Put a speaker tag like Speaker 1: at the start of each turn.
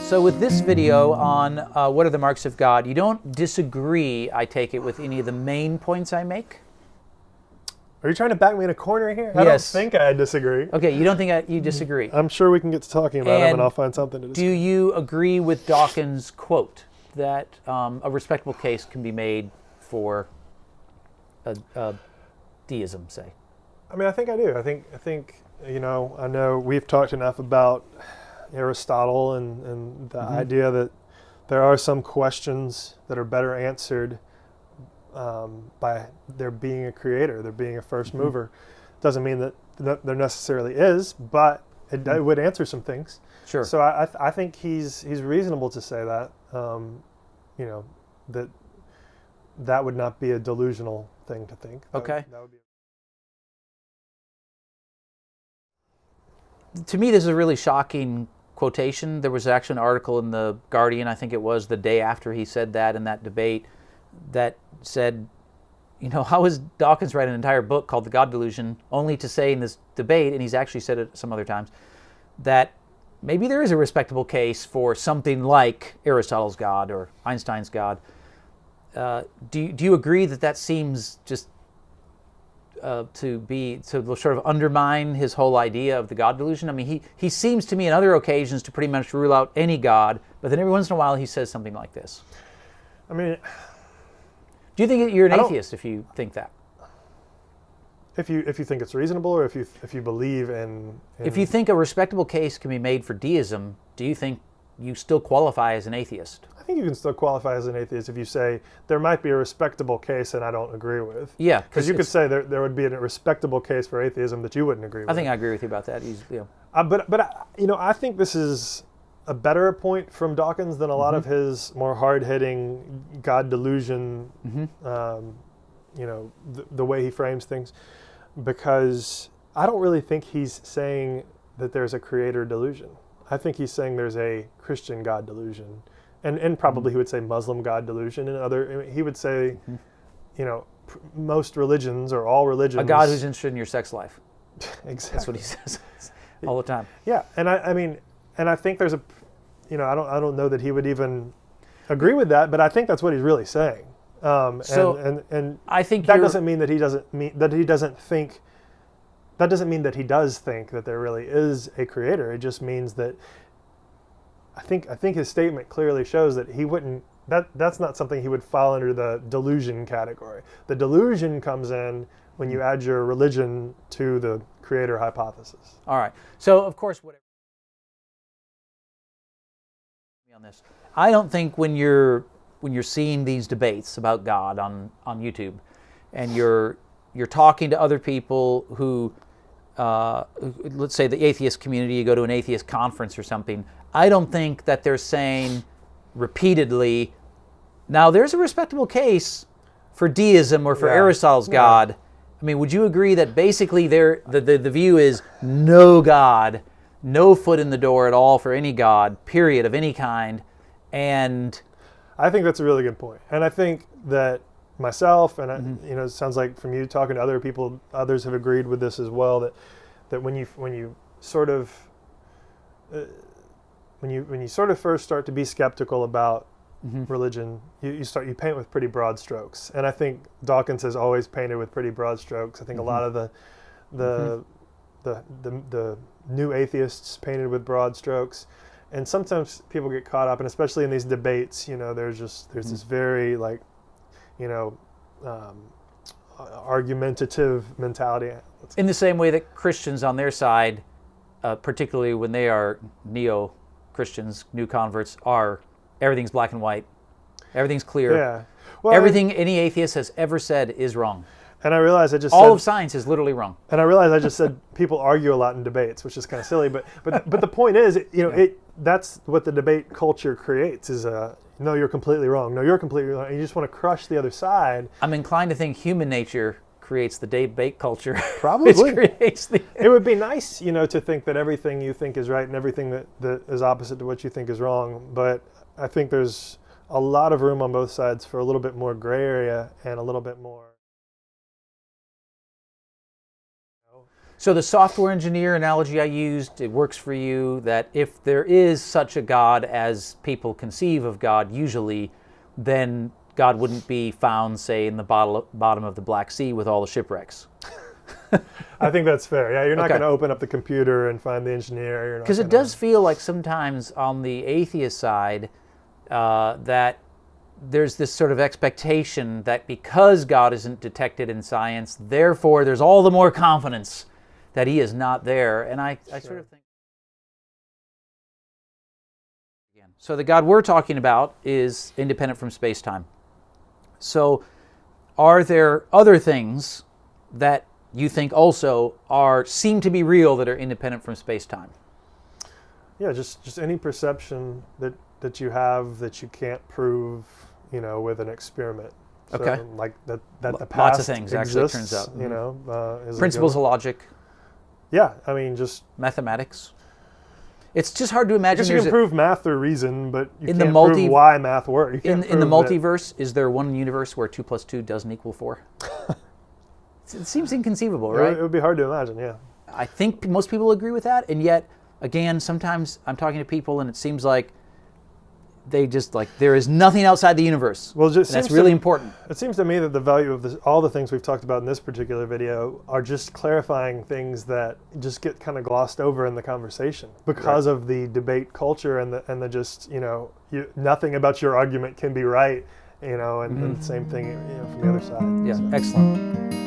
Speaker 1: So with this video on what are the marks of God, you don't disagree, I take it, with any of the main points I make?
Speaker 2: Are you trying to back me in a corner here?
Speaker 1: Yes.
Speaker 2: I don't think I disagree.
Speaker 1: Okay, you don't think you disagree.
Speaker 2: I'm sure we can get to talking about them
Speaker 1: And
Speaker 2: and I'll find something to disagree.
Speaker 1: Do you agree with Dawkins' quote that a respectable case can be made for a deism, say?
Speaker 2: I mean, I think I do. I think you know, I know we've talked enough about Aristotle and the idea that there are some questions that are better answered by there being a creator, there being a first mover. Doesn't mean that there necessarily is, but it would answer some things.
Speaker 1: Sure.
Speaker 2: So I think he's reasonable to say that, you know, that would not be a delusional thing to think.
Speaker 1: Okay.
Speaker 2: That would be.
Speaker 1: To me, this is a really shocking quotation. There was actually an article in the Guardian, I think it was the day after he said that in that debate, that said, you know, how is Dawkins write an entire book called The God Delusion only to say in this debate, and he's actually said it some other times, that maybe there is a respectable case for something like Aristotle's God or Einstein's God. Do you agree that that seems just to sort of undermine his whole idea of the God delusion? I mean, he seems to me on other occasions to pretty much rule out any God, but then every once in a while he says something like this.
Speaker 2: I mean,
Speaker 1: do you think you're an atheist if you think that?
Speaker 2: If you think it's reasonable, or if you believe in
Speaker 1: if you think a respectable case can be made for deism, do you think you still qualify as an atheist?
Speaker 2: I think you can still qualify as an atheist if you say there might be a respectable case and I don't agree with.
Speaker 1: Yeah,
Speaker 2: because you could say there would be a respectable case for atheism that you wouldn't agree with.
Speaker 1: I think I agree with you about that.
Speaker 2: But you know, I think this is a better point from Dawkins than a lot of his more hard-hitting God delusion. You know, the way he frames things, because I don't really think he's saying that there's a creator delusion. I think he's saying there's a Christian God delusion. And probably he would say Muslim God delusion, and other. He would say, you know, most religions or all religions.
Speaker 1: A God who's interested in your sex life.
Speaker 2: Exactly.
Speaker 1: That's what he says all the time.
Speaker 2: Yeah, and I mean, and I think there's a, you know, I don't know that he would even agree with that, but I think that's what he's really saying. And
Speaker 1: I think
Speaker 2: that doesn't mean that he doesn't think. That doesn't mean that he does think that there really is a creator. It just means that I think his statement clearly shows that he wouldn't. That's not something he would fall under the delusion category. The delusion comes in when you add your religion to the creator hypothesis.
Speaker 1: All right. So of course, whatever on this, I don't think when you're seeing these debates about God on YouTube, and you're talking to other people who, let's say the atheist community, you go to an atheist conference or something, I don't think that they're saying repeatedly, now there's a respectable case for deism or for Aristotle's God. I mean, would you agree that basically the view is no God, no foot in the door at all for any God, period, of any kind? And
Speaker 2: I think that's a really good point. And I think that myself, and you know, it sounds like from you talking to other people, others have agreed with this as well, that when you sort of when you sort of first start to be skeptical about religion, you paint with pretty broad strokes. And I think Dawkins has always painted with pretty broad strokes. I think a lot of the new atheists painted with broad strokes. And sometimes people get caught up, and especially in these debates, you know, there's this very, like, you know, argumentative mentality.
Speaker 1: In the same way that Christians on their side, particularly when they are neo-Christians, new converts, everything's black and white, everything's clear.
Speaker 2: Yeah. Well,
Speaker 1: everything any atheist has ever said is wrong.
Speaker 2: And I realize
Speaker 1: all of science is literally wrong.
Speaker 2: And I realize I just said people argue a lot in debates, which is kind of silly. But the point is, you know, that's what the debate culture creates is no, you're completely wrong. No, you're completely wrong. And you just want to crush the other side. I'm
Speaker 1: inclined to think human nature creates the debate culture.
Speaker 2: Probably.
Speaker 1: It
Speaker 2: would be nice, you know, to think that everything you think is right and everything that is opposite to what you think is wrong. But I think there's a lot of room on both sides for a little bit more gray area and a little bit more.
Speaker 1: So the software engineer analogy I used, it works for you, that if there is such a God as people conceive of God usually, then God wouldn't be found, say, in the bottom of the Black Sea with all the shipwrecks.
Speaker 2: I think that's fair. Yeah, you're not
Speaker 1: Okay.
Speaker 2: going to open up the computer and find the engineer.
Speaker 1: Because it does feel like sometimes on the atheist side that there's this sort of expectation that because God isn't detected in science, therefore there's all the more confidence that he is not there. And I sort of think... So the God we're talking about is independent from space-time. So are there other things that you think also seem to be real that are independent from space-time?
Speaker 2: Yeah, just any perception that you have that you can't prove, with an experiment. So,
Speaker 1: Okay.
Speaker 2: like that the past
Speaker 1: Lots of things, actually, it
Speaker 2: exists,
Speaker 1: turns out.
Speaker 2: is a
Speaker 1: Principles
Speaker 2: good-
Speaker 1: of logic,
Speaker 2: Yeah, I mean, just
Speaker 1: mathematics. It's just hard to
Speaker 2: I
Speaker 1: imagine
Speaker 2: guess you
Speaker 1: there's
Speaker 2: can prove math through reason, but you
Speaker 1: in the
Speaker 2: can't
Speaker 1: multi-
Speaker 2: prove why math works. You
Speaker 1: in
Speaker 2: can't
Speaker 1: the
Speaker 2: prove that-
Speaker 1: multiverse, is there one universe where 2 + 2 doesn't equal 4? It seems inconceivable, right?
Speaker 2: It would be hard to imagine, yeah.
Speaker 1: I think most people agree with that, and yet, again, sometimes I'm talking to people and it seems like they just there is nothing outside the universe.
Speaker 2: Well, just
Speaker 1: and that's really important.
Speaker 2: It seems to me that the value of all the things we've talked about in this particular video are just clarifying things that just get kind of glossed over in the conversation because of the debate culture and the just nothing about your argument can be right, and the same thing from the other side.
Speaker 1: Yeah,
Speaker 2: So.
Speaker 1: excellent.